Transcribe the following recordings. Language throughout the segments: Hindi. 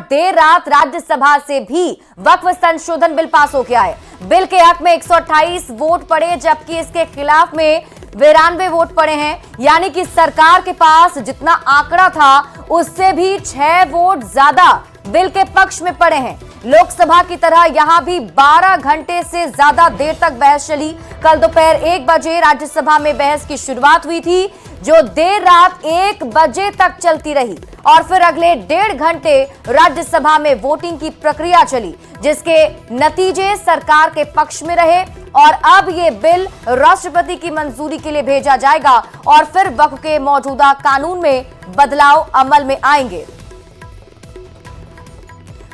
देर रात राज्यसभा से भी वक्फ संशोधन बिल पास हो गया है। बिल के हक में 128 वोट पड़े, जबकि इसके खिलाफ में 92 वोट पड़े हैं। यानी कि सरकार के पास जितना आंकड़ा था उससे भी 6 वोट ज्यादा बिल के पक्ष में पड़े हैं। लोकसभा की तरह यहां भी 12 घंटे से ज्यादा देर तक बहस चली। कल दोपहर 1 बजे राज्यसभा में बहस की शुरुआत हुई थी, जो देर रात 1 बजे तक चलती रही और फिर अगले 1.5 घंटे राज्यसभा में वोटिंग की प्रक्रिया चली, जिसके नतीजे सरकार के पक्ष में रहे। और अब ये बिल राष्ट्रपति की मंजूरी के लिए भेजा जाएगा और फिर वक्फ के मौजूदा कानून में बदलाव अमल में आएंगे।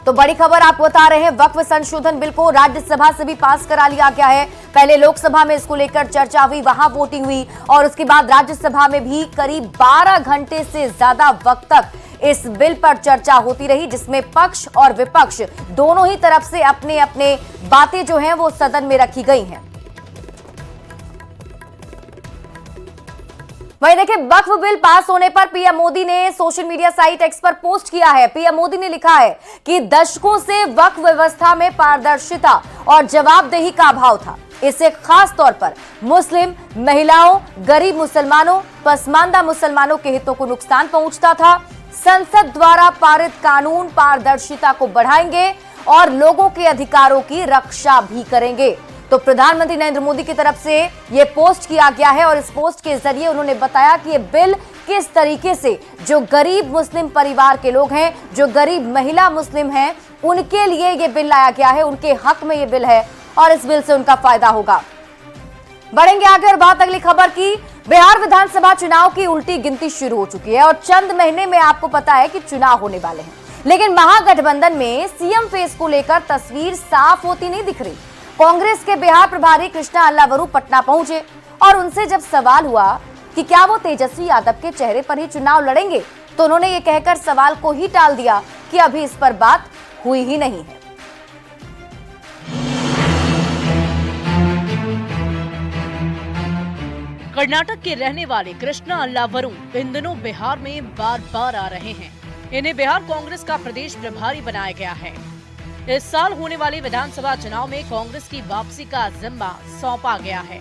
तो बड़ी खबर आपको बता रहे हैं, वक्फ संशोधन बिल को राज्यसभा से भी पास करा लिया गया है। पहले लोकसभा में इसको लेकर चर्चा हुई, वहां वोटिंग हुई और उसके बाद राज्यसभा में भी करीब 12 घंटे से ज्यादा वक्त तक इस बिल पर चर्चा होती रही, जिसमें पक्ष और विपक्ष दोनों ही तरफ से अपने अपने बातें जो हैं वो सदन में रखी गई हैं। वहीं देखिए, वक्फ बिल पास होने पर पीएम मोदी ने सोशल मीडिया साइट एक्स पर पोस्ट किया है। पीएम मोदी ने लिखा है कि दशकों से वक्फ व्यवस्था में पारदर्शिता और जवाबदेही का अभाव था। इससे खास तौर पर मुस्लिम महिलाओं, गरीब मुसलमानों, पसमानदा मुसलमानों के हितों को नुकसान पहुंचता था। संसद द्वारा पारित कानून पारदर्शिता को बढ़ाएंगे और लोगों के अधिकारों की रक्षा भी करेंगे। तो प्रधानमंत्री नरेंद्र मोदी की तरफ से यह पोस्ट किया गया है और इस पोस्ट के जरिए उन्होंने बताया कि यह बिल किस तरीके से जो गरीब मुस्लिम परिवार के लोग हैं, जो गरीब महिला मुस्लिम हैं, उनके लिए यह बिल लाया गया है, उनके हक में यह बिल है और इस बिल से उनका फायदा होगा। बढ़ेंगे आगे और बात अगली खबर की। बिहार विधानसभा चुनाव की उल्टी गिनती शुरू हो चुकी है और चंद महीने में आपको पता है कि चुनाव होने वाले हैं, लेकिन महागठबंधन में सीएम फेस को लेकर तस्वीर साफ होती नहीं दिख रही। कांग्रेस के बिहार प्रभारी कृष्णा अल्लावरू पटना पहुंचे और उनसे जब सवाल हुआ कि क्या वो तेजस्वी यादव के चेहरे पर ही चुनाव लड़ेंगे, तो उन्होंने ये कहकर सवाल को ही टाल दिया कि अभी इस पर बात हुई ही नहीं है। कर्नाटक के रहने वाले कृष्णा अल्लावरू इन दिनों बिहार में बार बार आ रहे हैं। इन्हें बिहार कांग्रेस का प्रदेश प्रभारी बनाया गया है। इस साल होने वाले विधानसभा चुनाव में कांग्रेस की वापसी का जिम्मा सौंपा गया है।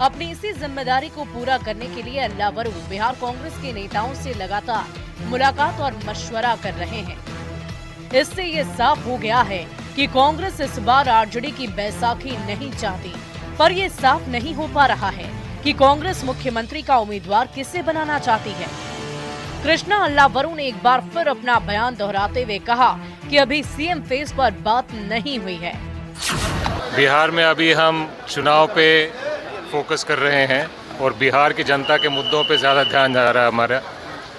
अपनी इसी जिम्मेदारी को पूरा करने के लिए अल्लावरू बिहार कांग्रेस के नेताओं से लगातार मुलाकात और मशवरा कर रहे हैं। इससे ये साफ हो गया है कि कांग्रेस इस बार आरजेडी की बैसाखी नहीं चाहती, पर ये साफ नहीं हो पा रहा है कि कांग्रेस मुख्यमंत्री का उम्मीदवार किसे बनाना चाहती है। कृष्णा अल्लावरू ने एक बार फिर अपना बयान दोहराते हुए कहा कि अभी सीएम फेस पर बात नहीं हुई है। बिहार में अभी हम चुनाव पे फोकस कर रहे हैं और बिहार की जनता के मुद्दों पे ज़्यादा ध्यान जा रहा है हमारा,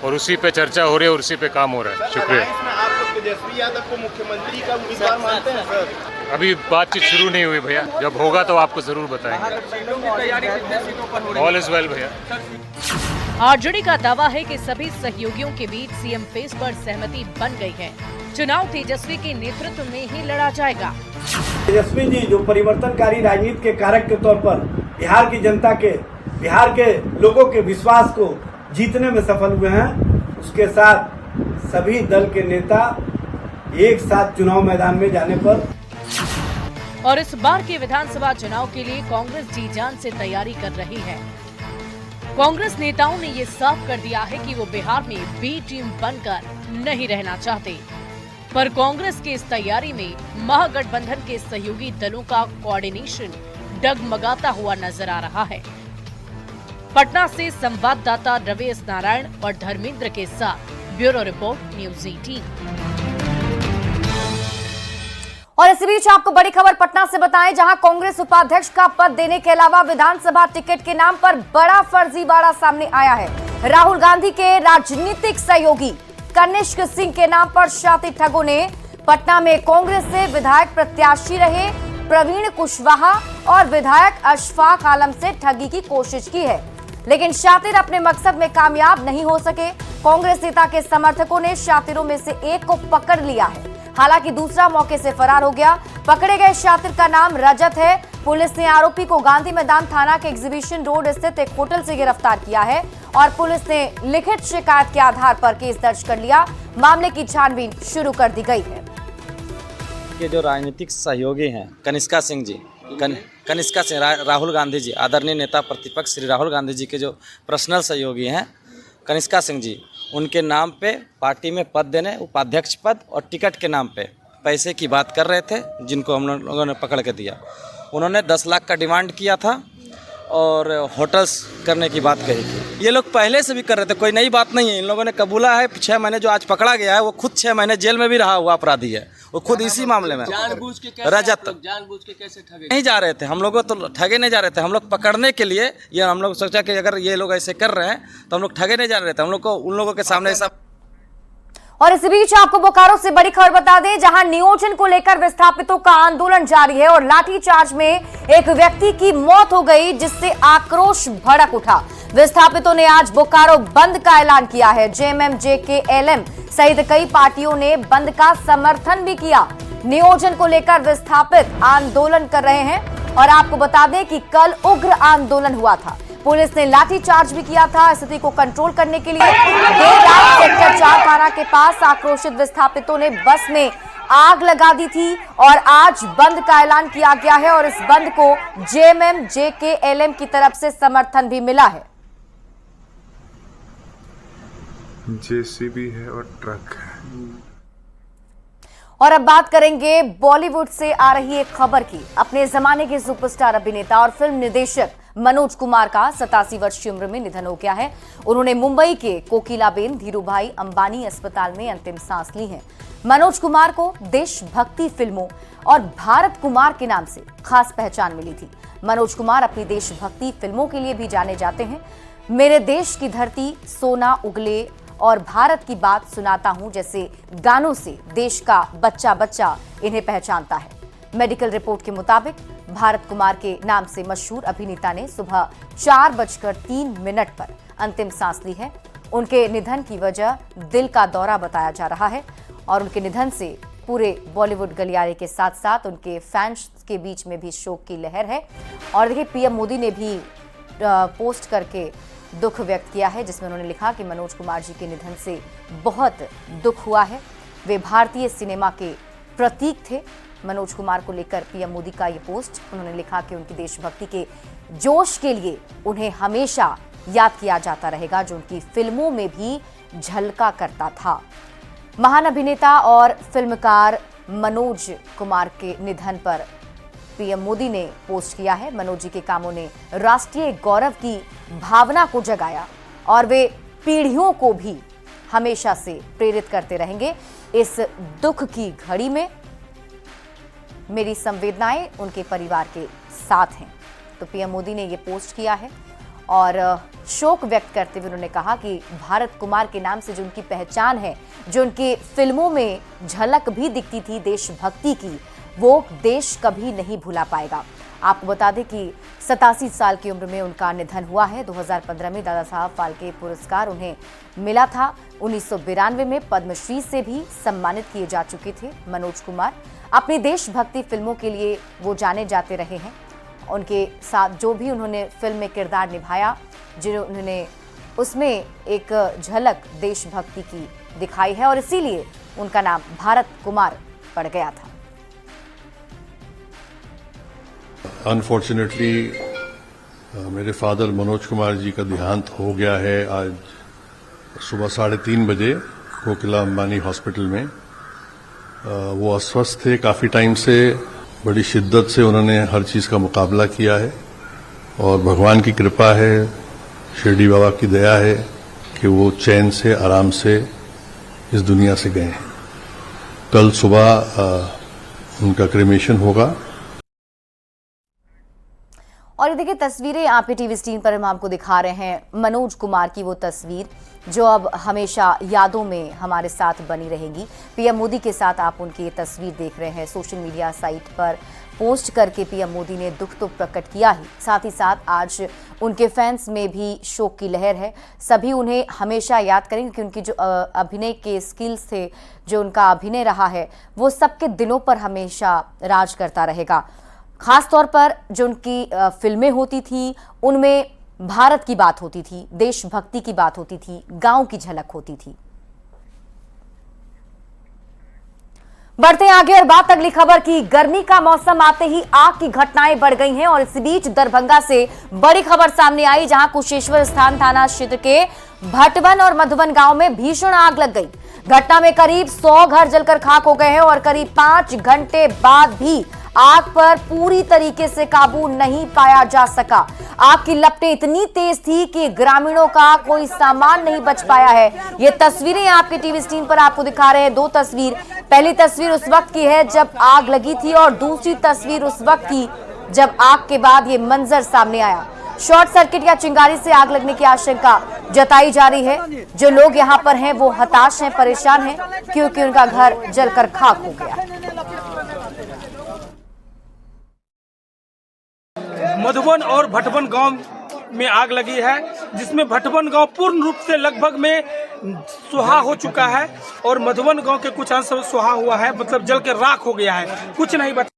और उसी पे चर्चा हो रही है और उसी पे काम हो रहा है। शुक्रिया। आप लोग तेजस्वी यादव को मुख्यमंत्री का उम्मीदवार मानते हैं सर? अभी बातचीत शुरू नहीं हुई भैया, जब होगा तो आपको जरूर बताएंगे। ऑल इज वेल भैया। आरजेडी का दावा है कि सभी सहयोगियों के बीच सीएम फेस पर सहमति बन गई है। चुनाव तेजस्वी के नेतृत्व में ही लड़ा जाएगा। तेजस्वी जी जो परिवर्तनकारी राजनीति के कारक के तौर पर बिहार की जनता के, बिहार के लोगों के विश्वास को जीतने में सफल हुए हैं, उसके साथ सभी दल के नेता एक साथ चुनाव मैदान में जाने पर। और इस बार के विधानसभा चुनाव के लिए कांग्रेस जी जान से तैयारी कर रही है। कांग्रेस नेताओं ने ये साफ कर दिया है कि वो बिहार में बी टीम बनकर नहीं रहना चाहते, पर कांग्रेस की इस तैयारी में महागठबंधन के सहयोगी दलों का कोऑर्डिनेशन डगमगाता हुआ नजर आ रहा है। पटना से संवाददाता रवेश नारायण और धर्मेंद्र के साथ ब्यूरो रिपोर्ट न्यूज़ 18। और इसी बीच आपको बड़ी खबर पटना से बताएं, जहां कांग्रेस उपाध्यक्ष का पद देने के अलावा विधानसभा टिकट के नाम पर बड़ा फर्जीवाड़ा सामने आया है। राहुल गांधी के राजनीतिक सहयोगी कनिष्क सिंह के नाम पर शातिर ठगों ने पटना में कांग्रेस से विधायक प्रत्याशी रहे प्रवीण कुशवाहा और विधायक अशफाक आलम से ठगी की कोशिश की है, लेकिन शातिर अपने मकसद में कामयाब नहीं हो सके। कांग्रेस नेता के समर्थकों ने शातिरों में से एक को पकड़ लिया है। हालांकि दूसरा मौके से फरार हो गया। पकड़े गए शातिर का नाम रजत है। पुलिस ने आरोपी को गांधी मैदान थाना के एग्जीबिशन रोड स्थित एक होटल से गिरफ्तार किया है और पुलिस ने लिखित शिकायत के आधार पर केस दर्ज कर लिया। मामले की छानबीन शुरू कर दी गई है। के जो राजनीतिक सहयोगी हैं कनिष्का सिंह जी, कनिष्का सिंह, राहुल गांधी जी, आदरणीय नेता प्रतिपक्ष श्री राहुल गांधी जी के जो पर्सनल सहयोगी हैं कनिष्का सिंह जी, उनके नाम पे पार्टी में पद देने, उपाध्यक्ष पद और टिकट के नाम पे पैसे की बात कर रहे थे, जिनको हम लोगों ने पकड़ के दिया। उन्होंने 10 लाख का डिमांड किया था और होटल्स करने की बात कही थी। ये लोग पहले से भी कर रहे थे, कोई नई बात नहीं है। इन लोगों ने कबूला है। 6 महीने जो आज पकड़ा गया है वो खुद 6 महीने जेल में भी रहा हुआ अपराधी है। वो खुद इसी मामले में जानबूझ के कैसे ठगे? नहीं जा रहे थे हम लोग, तो ठगे नहीं जा रहे थे। हम लोग पकड़ने के लिए ये हम लोग सोचा कि अगर ये लोग ऐसे कर रहे हैं तो हम लोग ठगे नहीं जा रहे थे। हम लोग को उन लोगों के सामने ऐसा। और इसी बीच आपको बोकारो से बड़ी खबर बता दें, जहां नियोजन को लेकर विस्थापितों का आंदोलन जारी है और लाठीचार्ज में एक व्यक्ति की मौत हो गई, जिससे आक्रोश भड़क उठा। विस्थापितों ने आज बोकारो बंद का ऐलान किया है। जेएमएम, जेकेएलएम सहित कई पार्टियों ने बंद का समर्थन भी किया। नियोजन को लेकर विस्थापित आंदोलन कर रहे हैं और आपको बता दें कि कल उग्र आंदोलन हुआ था। पुलिस ने लाठीचार्ज भी किया था स्थिति को कंट्रोल करने के लिए। देर रात सेक्टर 4 थाना के पास आक्रोशित विस्थापितों ने बस में आग लगा दी थी और आज बंद का ऐलान किया गया है और इस बंद को जेएमएम, जेकेएलएम की तरफ से समर्थन भी मिला है। जेसीबी है और ट्रक है। और अब बात करेंगे बॉलीवुड से आ रही एक खबर की। अपने जमाने के सुपरस्टार अभिनेता और फिल्म निर्देशक मनोज कुमार का 87 वर्ष की उम्र में निधन हो गया है। उन्होंने मुंबई के कोकिलाबेन धीरूभाई अंबानी अस्पताल में अंतिम सांस ली है। मनोज कुमार को देशभक्ति फिल्मों और भारत कुमार के नाम से खास पहचान मिली थी। मनोज कुमार अपनी देशभक्ति फिल्मों के लिए भी जाने जाते हैं। मेरे देश की धरती, सोना उगले और भारत की बात सुनाता हूं जैसे गानों से देश का बच्चा बच्चा इन्हें पहचानता है। मेडिकल रिपोर्ट के मुताबिक भारत कुमार के नाम से मशहूर अभिनेता ने सुबह 4:03 पर अंतिम सांस ली है। उनके निधन की वजह दिल का दौरा बताया जा रहा है और उनके निधन से पूरे बॉलीवुड गलियारे के साथ साथ उनके फैंस के बीच में भी शोक की लहर है। और देखिए, पीएम मोदी ने भी पोस्ट करके दुख व्यक्त किया है, जिसमें उन्होंने लिखा कि मनोज कुमार जी के निधन से बहुत दुख हुआ है। वे भारतीय सिनेमा के प्रतीक थे। मनोज कुमार को लेकर पीएम मोदी का ये पोस्ट, उन्होंने लिखा कि उनकी देशभक्ति के जोश के लिए उन्हें हमेशा याद किया जाता रहेगा, जो उनकी फिल्मों में भी झलका करता था। महान अभिनेता और फिल्मकार मनोज कुमार के निधन पर पीएम मोदी ने पोस्ट किया है। मनोज जी के कामों ने राष्ट्रीय गौरव की भावना को जगाया और वे पीढ़ियों को भी हमेशा से प्रेरित करते रहेंगे। इस दुख की घड़ी में मेरी संवेदनाएं उनके परिवार के साथ हैं। तो पीएम मोदी ने ये पोस्ट किया है और शोक व्यक्त करते हुए उन्होंने कहा कि भारत कुमार के नाम से जो उनकी पहचान है, जो उनकी फिल्मों में झलक भी दिखती थी देशभक्ति की, वो देश कभी नहीं भुला पाएगा। आपको बता दें कि 87 साल की उम्र में उनका निधन हुआ है। 2015 में दादा साहब फाल्के पुरस्कार उन्हें मिला था। 1992 में पद्मश्री से भी सम्मानित किए जा चुके थे मनोज कुमार। अपनी देशभक्ति फिल्मों के लिए वो जाने जाते रहे हैं। उनके साथ जो भी उन्होंने फिल्म में किरदार निभाया, जिन्होंने उसमें एक झलक देशभक्ति की दिखाई है और इसीलिए उनका नाम भारत कुमार पड़ गया था। अनफॉर्चुनेटली मेरे फादर मनोज कुमार जी का देहांत हो गया है आज सुबह 3:30 बजे कोकिला अंबानी हॉस्पिटल में। वो अस्वस्थ थे काफ़ी टाइम से, बड़ी शिद्दत से उन्होंने हर चीज़ का मुकाबला किया है और भगवान की कृपा है, शिरडी बाबा की दया है कि वो चैन से आराम से इस दुनिया से गए हैं। कल सुबह उनका क्रेमेशन होगा। और ये देखिए तस्वीरें आपके टीवी स्क्रीन पर हम आपको दिखा रहे हैं मनोज कुमार की वो तस्वीर जो अब हमेशा यादों में हमारे साथ बनी रहेंगी। पीएम मोदी के साथ आप उनकी ये तस्वीर देख रहे हैं। सोशल मीडिया साइट पर पोस्ट करके पीएम मोदी ने दुख तो प्रकट किया ही, साथ ही साथ आज उनके फैंस में भी शोक की लहर है। सभी उन्हें हमेशा याद करेंगे कि उनकी जो अभिनय के स्किल्स थे, जो उनका अभिनय रहा है, वो सबके दिलों पर हमेशा राज करता रहेगा। खास तौर पर जो उनकी फिल्में होती थी उनमें भारत की बात होती थी, देशभक्ति की बात होती थी, गांव की झलक होती थी। बढ़ते हैं आगे और बात अगली खबर की। गर्मी का मौसम आते ही आग की घटनाएं बढ़ गई हैं और इस बीच दरभंगा से बड़ी खबर सामने आई, जहां कुशेश्वर स्थान थाना क्षेत्र के भटवन और मधुवन गांव में भीषण आग लग गई। घटना में करीब 100 घर जलकर खाक हो गए हैं और करीब 5 घंटे बाद भी आग पर पूरी तरीके से काबू नहीं पाया जा सका। आग की लपटें इतनी तेज थी कि ग्रामीणों का कोई सामान नहीं बच पाया है। ये तस्वीरें आपके टीवी स्क्रीन पर आपको दिखा रहे हैं। 2 तस्वीर, पहली तस्वीर उस वक्त की है जब आग लगी थी और दूसरी तस्वीर उस वक्त की जब आग के बाद ये मंजर सामने आया। शॉर्ट सर्किट या चिंगारी से आग लगने की आशंका जताई जा रही है। जो लोग यहाँ पर हैं वो हताश हैं, परेशान हैं, क्योंकि उनका घर जलकर खाक हो गया। मधुबन और भटवन गांव में आग लगी है, जिसमें भटवन गांव पूर्ण रूप से लगभग में सुहा हो चुका है और मधुबन गांव के कुछ अंश सुहा हुआ है, मतलब जल के राख हो गया है, कुछ नहीं बचा।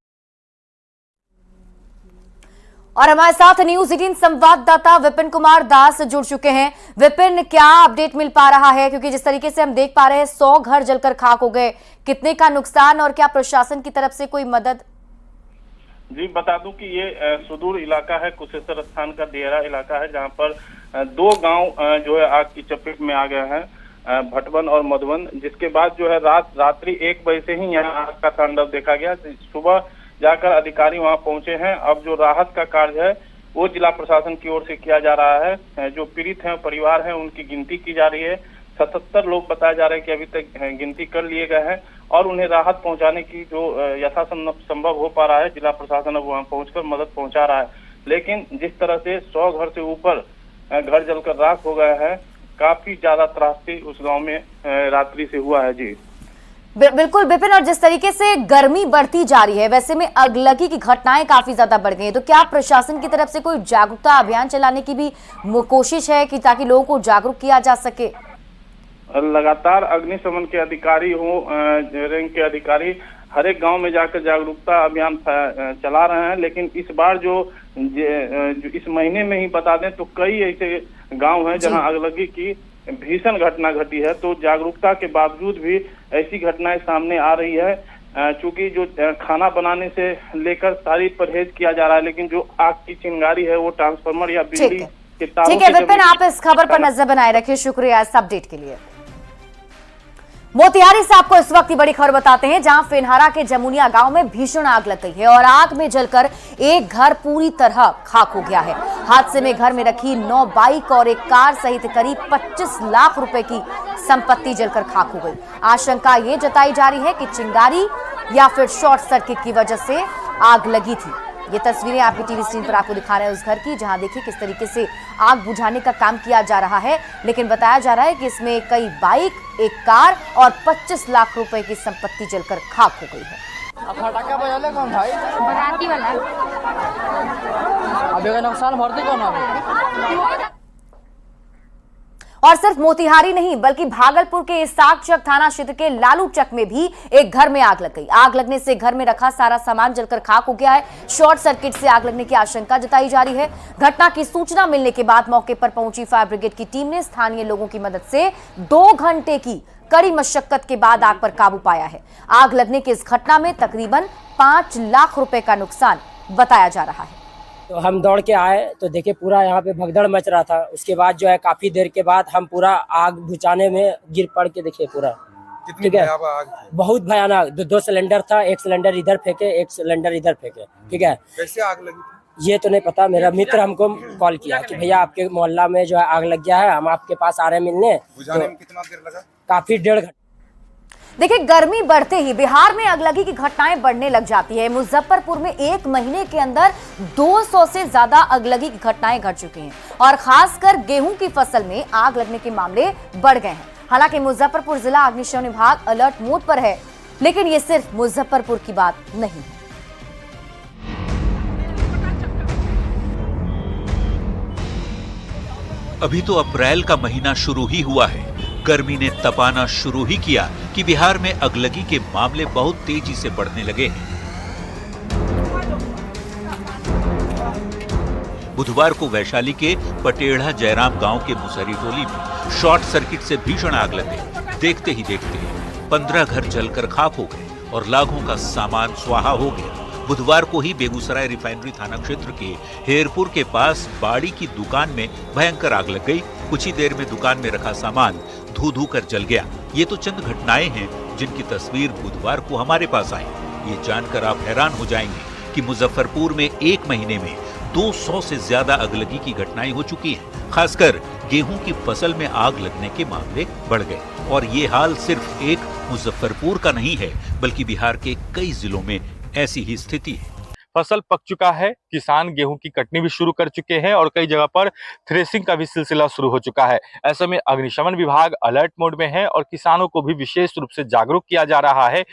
और हमारे साथ न्यूज 18 संवाददाता विपिन कुमार दास जुड़ चुके हैं। विपिन, क्या अपडेट मिल पा रहा है? क्योंकि जिस तरीके से हम देख पा रहे हैं 100 घर जलकर खाक हो गए, कितने का नुकसान और क्या प्रशासन की तरफ से कोई मदद? जी बता दूं कि ये सुदूर इलाका है, कुशेश्वर स्थान का डेरा इलाका है, जहां पर 2 गांव जो है आग की चपेट में आ गए हैं, भटवन और मधुवन। जिसके बाद जो है रात्रि 1 बजे से ही यहाँ आग का तांडव देखा गया। सुबह जाकर अधिकारी वहां पहुंचे हैं। अब जो राहत का कार्य है वो जिला प्रशासन की ओर से किया जा रहा है। जो पीड़ित हैं, परिवार हैं, उनकी गिनती की जा रही है। 77 लोग बताए जा रहे हैं कि अभी तक गिनती कर लिए गए हैं और उन्हें राहत पहुंचाने की जो यथासंभव हो पा रहा है, जिला प्रशासन अब वहां पहुंचकर मदद पहुंचा रहा है। लेकिन जिस तरह से 100 घर से ऊपर घर जलकर राख हो गया है, काफी ज्यादा त्रासदी उस गांव में रात्रि से हुआ है। जी बिल्कुल विपिन, और जिस तरीके से गर्मी बढ़ती जा रही है, वैसे में अगलगी की घटनाएं काफी ज्यादा बढ़ गई हैं, तो क्या प्रशासन की तरफ से कोई जागरूकता अभियान चलाने की भी कोशिश है कि ताकि लोगों को जागरूक किया जा सके? लगातार अग्निशमन के अधिकारी हो, रैंक के अधिकारी हर एक गांव में जाकर जागरूकता अभियान चला रहे हैं। लेकिन इस बार जो इस महीने में ही बता दें तो कई ऐसे गांव हैं जहां अगलगी की भीषण घटना घटी है। तो जागरूकता के बावजूद भी ऐसी घटनाएं सामने आ रही है। चूंकि जो खाना बनाने से लेकर सारी परहेज किया जा रहा है, लेकिन जो आग की चिंगारी है वो ट्रांसफार्मर या बिजली के तारों। ठीक है विपिन, आप इस खबर पर नजर बनाए रखिए। शुक्रिया इस अपडेट के लिए। मोतिहारी से आपको इस वक्त की बड़ी खबर बताते हैं, जहां फेनहारा के जमुनिया गांव में भीषण आग लग गई है और आग में जलकर एक घर पूरी तरह खाक हो गया है। हादसे में घर में रखी 9 बाइक और एक कार सहित करीब 25 लाख रुपए की संपत्ति जलकर खाक हो गई। आशंका ये जताई जा रही है कि चिंगारी या फिर शॉर्ट सर्किट की वजह से आग लगी थी। ये तस्वीरें आपकी टीवी स्क्रीन पर आपको दिखा रहे हैं उस घर की, जहां देखिए किस तरीके से आग बुझाने का काम किया जा रहा है। लेकिन बताया जा रहा है कि इसमें कई बाइक, एक कार और 25 लाख रुपए की संपत्ति जलकर खाक हो गई है। फटाका बजाले कौन भाई? बराती वाला। अबे का नुकसान भरते कौन है? और सिर्फ मोतिहारी नहीं बल्कि भागलपुर के इसाकचक थाना क्षेत्र के लालूचक में भी एक घर में आग लग गई। आग लगने से घर में रखा सारा सामान जलकर खाक हो गया है। शॉर्ट सर्किट से आग लगने की आशंका जताई जा रही है। घटना की सूचना मिलने के बाद मौके पर पहुंची फायर ब्रिगेड की टीम ने स्थानीय लोगों की मदद से 2 घंटे की कड़ी मशक्कत के बाद आग पर काबू पाया है। आग लगने की इस घटना में तकरीबन 5 लाख रुपए का नुकसान बताया जा रहा है। तो हम दौड़ के आए तो देखे पूरा यहाँ पे भगदड़ मच रहा था। उसके बाद जो है काफी देर के बाद हम पूरा आग बुझाने में गिर पड़ के देखे पूरा। ठीक है, बहुत भयानक। 2 सिलेंडर था, एक सिलेंडर इधर फेंके, एक सिलेंडर इधर फेंके। ठीक है, कैसे आग लगी ये तो नहीं पता। मेरा मित्र हमको कॉल किया कि भैया आपके मोहल्ला में जो है आग लग गया है, हम आपके पास आ रहे हैं मिलने। बुझाने में कितना देर लगा? काफी 1.5 घंटा। देखिए, गर्मी बढ़ते ही बिहार में अगलगी की घटनाएं बढ़ने लग जाती है। मुजफ्फरपुर में एक महीने के अंदर 200 से ज्यादा अगलगी की घटनाएं घट चुकी हैं और खासकर गेहूं की फसल में आग लगने के मामले बढ़ गए हैं। हालांकि मुजफ्फरपुर जिला अग्निशमन विभाग अलर्ट मोड पर है, लेकिन ये सिर्फ मुजफ्फरपुर की बात नहीं है। अभी तो अप्रैल का महीना शुरू ही हुआ है, गर्मी ने तपाना शुरू ही किया कि बिहार में अगलगी के मामले बहुत तेजी से बढ़ने लगे हैं। बुधवार को वैशाली के पटेढ़ा जयराम गांव के मुसहरी टोली में शॉर्ट सर्किट से भीषण आग लगे। देखते ही देखते 15 घर जलकर खाक हो गए और लाखों का सामान स्वाहा हो गया। बुधवार को ही बेगूसराय रिफाइनरी थाना क्षेत्र के हेरपुर के पास बाड़ी की दुकान में भयंकर आग लग गई। कुछ ही देर में दुकान में रखा सामान धू धू कर जल गया। ये तो चंद घटनाएं हैं जिनकी तस्वीर बुधवार को हमारे पास आई। ये जानकर आप हैरान हो जाएंगे कि मुजफ्फरपुर में एक महीने में 200 से ज्यादा अगलगी की घटनाएं हो चुकी हैं। खासकर गेहूं की फसल में आग लगने के मामले बढ़ गए और ये हाल सिर्फ एक मुजफ्फरपुर का नहीं है, बल्कि बिहार के कई जिलों में ऐसी ही स्थिति है। फसल पक चुका है, किसान गेहूं की कटनी भी शुरू कर चुके हैं और कई जगह पर थ्रेसिंग का भी सिलसिला शुरू हो चुका है। ऐसे में अग्निशमन विभाग अलर्ट मोड में है और किसानों को भी विशेष रूप से जागरूक किया जा रहा है।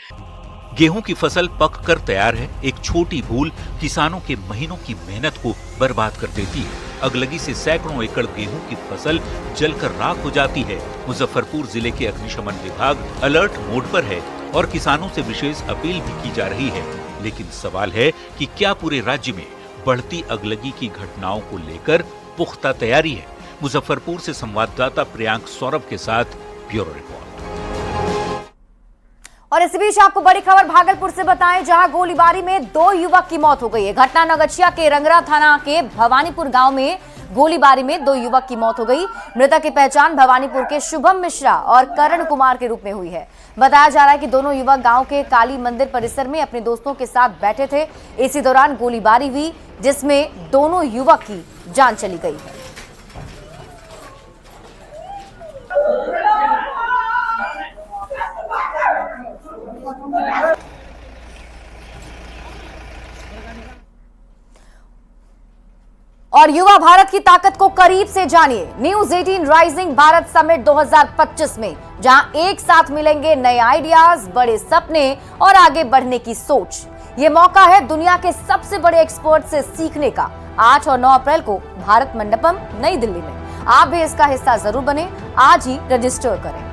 गेहूं की फसल पक कर तैयार है। एक छोटी भूल किसानों के महीनों की मेहनत को बर्बाद कर देती है। अगलगी से सैकड़ों एकड़ गेहूं की फसल जलकर राख हो जाती है। मुजफ्फरपुर जिले के अग्निशमन विभाग अलर्ट मोड पर है और किसानों से विशेष अपील भी की जा रही है। लेकिन सवाल है कि क्या पूरे राज्य में बढ़ती अगलगी की घटनाओं को लेकर पुख्ता तैयारी है? मुजफ्फरपुर से संवाददाता प्रियांक सौरभ के साथ ब्यूरो रिपोर्ट। और इसी बीच आपको बड़ी खबर भागलपुर से बताएं, जहां गोलीबारी में 2 युवक की मौत हो गई है। घटना नगछिया के रंगरा थाना के भवानीपुर गांव में गोलीबारी में 2 युवक की मौत हो गई। मृतक की पहचान भवानीपुर के शुभम मिश्रा और करण कुमार के रूप में हुई है। बताया जा रहा है कि दोनों युवक गांव के काली मंदिर परिसर में अपने दोस्तों के साथ बैठे थे। इसी दौरान गोलीबारी हुई, जिसमें दोनों युवक की जान चली गई है। और युवा भारत की ताकत को करीब से जानिए न्यूज 18 राइजिंग भारत समिट 2025 में, जहां एक साथ मिलेंगे नए आइडियाज, बड़े सपने और आगे बढ़ने की सोच। ये मौका है दुनिया के सबसे बड़े एक्सपर्ट से सीखने का। 8 और 9 अप्रैल को भारत मंडपम नई दिल्ली में। आप भी इसका हिस्सा जरूर बने। आज ही रजिस्टर करें।